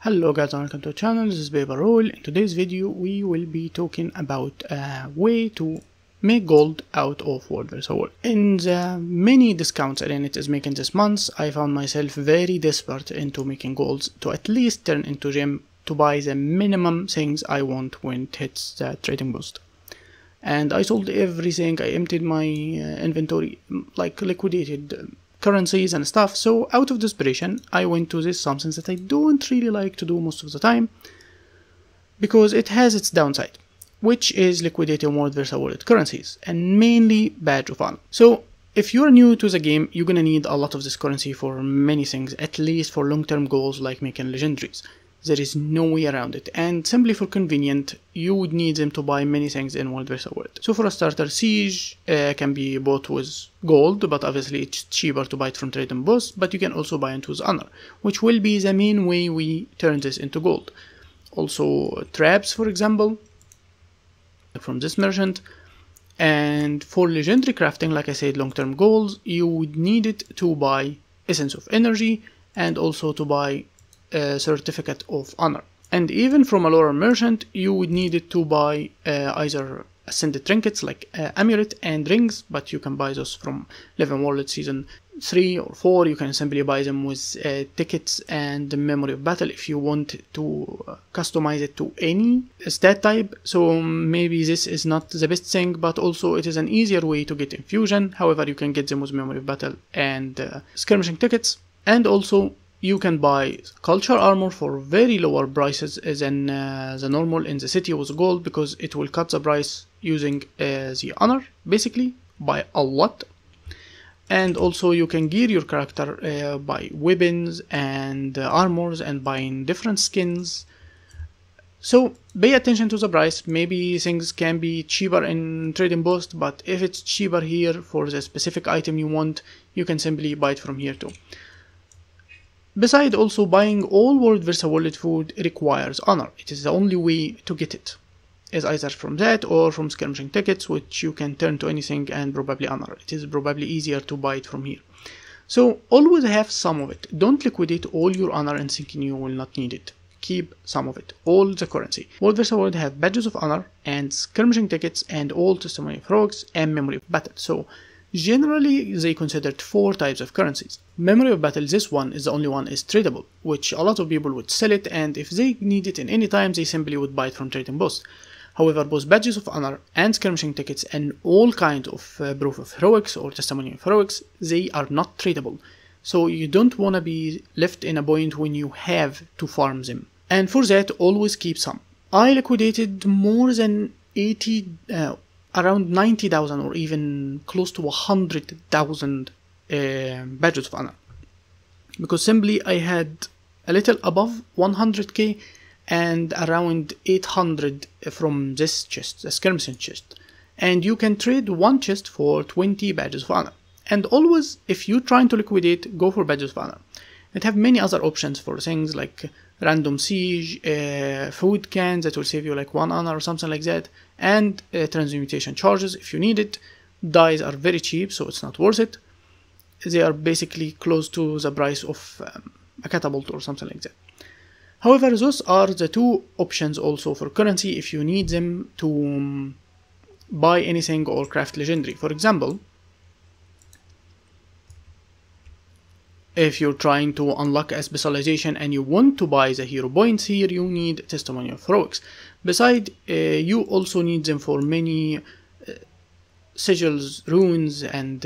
Hello guys, and welcome to the channel. This is WvW. In today's video we will be talking about a way to make gold out of warbringer. In the many discounts Internet is making this month, I found myself very desperate into making golds to at least turn into gem to buy the minimum things I want when it hits the trading boost. And I sold everything. I emptied my inventory, like liquidated currencies and stuff. So out of desperation I went to this something that I don't really like to do most of the time, because it has its downside, which is liquidating warbringer currencies, and mainly badge of honor. So if you're new to the game, you're gonna need a lot of this currency for many things, at least for long-term goals like making legendaries. There is no way around it, and simply for convenient, you would need them to buy many things in warbringer. So for a starter, siege can be bought with gold, but obviously it's cheaper to buy it from trade and boss, but you can also buy it with honor, which will be the main way we turn this into gold. Also traps, for example, from this merchant. And for legendary crafting, like I said, long-term goals, you would need it to buy essence of energy and also to buy a certificate of honor. And even from a lower merchant, you would need it to buy either ascended trinkets like amulet and rings, but you can buy those from Live in World Season 3 or 4. You can simply buy them with tickets and the memory of battle if you want to customize it to any stat type. So maybe this is not the best thing, but also it is an easier way to get infusion. However, you can get them with memory of battle and skirmishing tickets. And also you can buy culture armor for very lower prices than the normal in the city with gold, because it will cut the price using the honor basically by a lot. And also you can gear your character by weapons and armors and buying different skins. So pay attention to the price. Maybe things can be cheaper in trading boost, but if it's cheaper here for the specific item you want, you can simply buy it from here too. Besides, also buying all warbringer food requires honor. It is the only way to get it, is either from that or from skirmishing tickets, which you can turn to anything and probably honor. It is probably easier to buy it from here. So always have some of it. Don't liquidate all your honor and thinking you will not need it. Keep some of it, all the currency. Warbringer have badges of honor and skirmishing tickets and all testimony of heroics and memory of battle. So generally they considered 4 types of currencies. Memory of battle, this one is the only one is tradable, which a lot of people would sell it, and if they need it in any time they simply would buy it from trade and boss. However, both badges of honor and skirmishing tickets and all kinds of proof of heroics or testimony of heroics, they are not tradable. So you don't want to be left in a point when you have to farm them. And for that, always keep some. I liquidated more than around 90,000 or even close to 100,000 badges of honor, because simply I had a little above 100k and around 800 from this chest, the skirmishing chest, and you can trade one chest for 20 badges of honor. And always, if you're trying to liquidate, go for badges of honor. It have many other options for things like random siege, food cans that will save you like 1 honor or something like that, and transmutation charges if you need it. Dyes are very cheap, so it's not worth it. They are basically close to the price of a catapult or something like that. However, those are the 2 options also for currency if you need them to buy anything or craft legendary. For example, if you're trying to unlock a specialization and you want to buy the hero points here, you need testimony of heroics. Besides, you also need them for many sigils, runes, and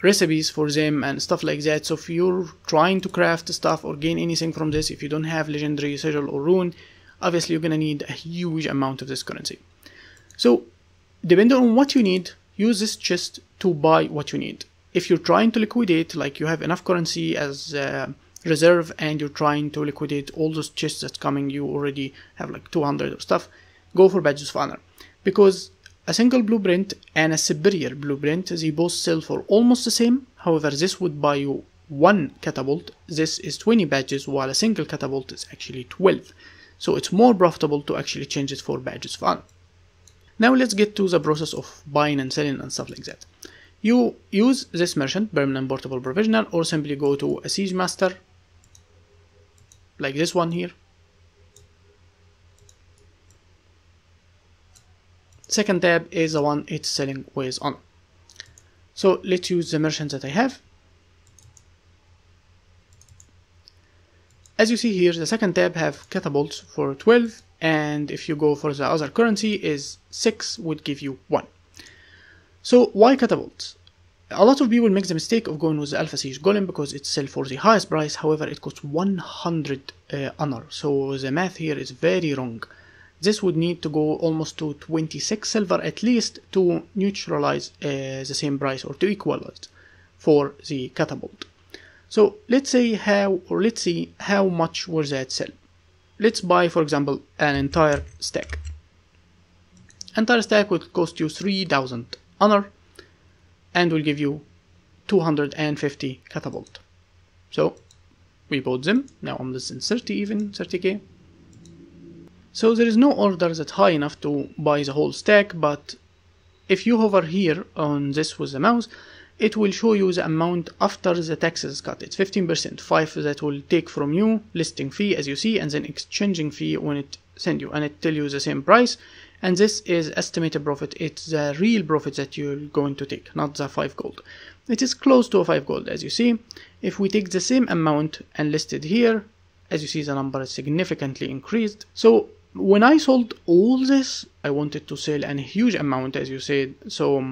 recipes for them and stuff like that. So if you're trying to craft stuff or gain anything from this, if you don't have legendary sigil or rune, obviously you're gonna need a huge amount of this currency. So depending on what you need, use this chest to buy what you need. If you're trying to liquidate, like you have enough currency as reserve and you're trying to liquidate all those chests that's coming, you already have like 200 or stuff, go for badges of honor, because a single blueprint and a superior blueprint, they both sell for almost the same. However, this would buy you 1 catapult. This is 20 badges, while a single catapult is actually 12. So it's more profitable to actually change it for badges of honor. Now let's get to the process of buying and selling and stuff like that. You use this merchant, permanent portable provisional, or simply go to a siege master like this one here, Second tab is the one it's selling with honor. So let's use the merchant that I have. As you see here, the second tab have catapults for 12, and if you go for the other currency is 6 would give you 1. So why catapults? A lot of people make the mistake of going with the Alpha Siege Golem because it's sell for the highest price, however it costs 100 honor, so the math here is very wrong. This would need to go almost to 26 silver at least to neutralize the same price or to equalize for the catapult. So let's see how much was that sell. Let's buy, for example, an entire stack. Entire stack would cost you 3000 honor and will give you 250 catapult. So we bought them. Now I'm less than 30k. So there is no order that's high enough to buy the whole stack, but if you hover here on this with the mouse, it will show you the amount after the taxes cut. It's 15%, 5 that will take from you, listing fee as you see, and then exchanging fee when it send you, and it tell you the same price. And this is estimated profit. It's the real profit that you're going to take, not the 5 gold. It is close to a 5 gold as you see. If we take the same amount and list it here, as you see the number is significantly increased. So when I sold all this, I wanted to sell a huge amount as you said, so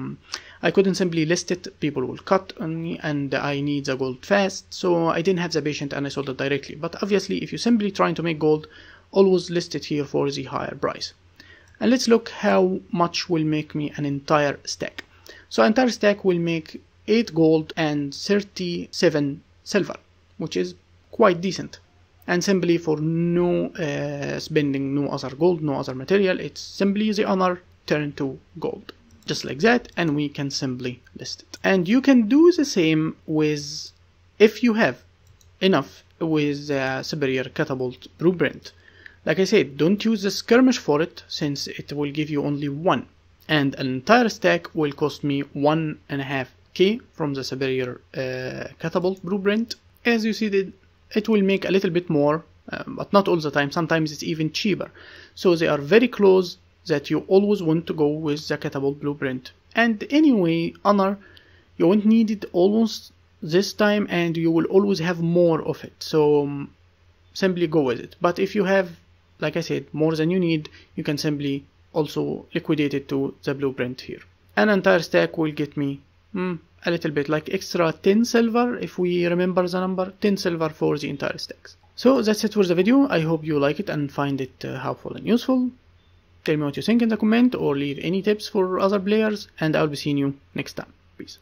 I couldn't simply list it, people will cut on me and I need the gold fast, so I didn't have the patience and I sold it directly. But obviously if you're simply trying to make gold, always list it here for the higher price. And let's look how much will make me an entire stack. So entire stack will make 8 gold and 37 silver, which is quite decent. And simply for no spending no other gold, no other material, it's simply the honor turned to gold. Just like that, and we can simply list it. And you can do the same with, if you have enough with the superior catapult blueprint. Like I said, don't use the skirmish for it, since it will give you only 1. And an entire stack will cost me 1.5k from the superior catapult blueprint. As you see, it will make a little bit more, but not all the time. Sometimes it's even cheaper. So they are very close, that you always want to go with the catapult blueprint. And anyway, honor, you won't need it almost this time, and you will always have more of it. So simply go with it. But if you have, like I said, more than you need, you can simply also liquidate it to the blueprint here. An entire stack will get me a little bit, like extra 10 silver, if we remember the number, 10 silver for the entire stacks. So that's it for the video. I hope you like it and find it helpful and useful. Tell me what you think in the comment or leave any tips for other players, and I'll be seeing you next time. Peace.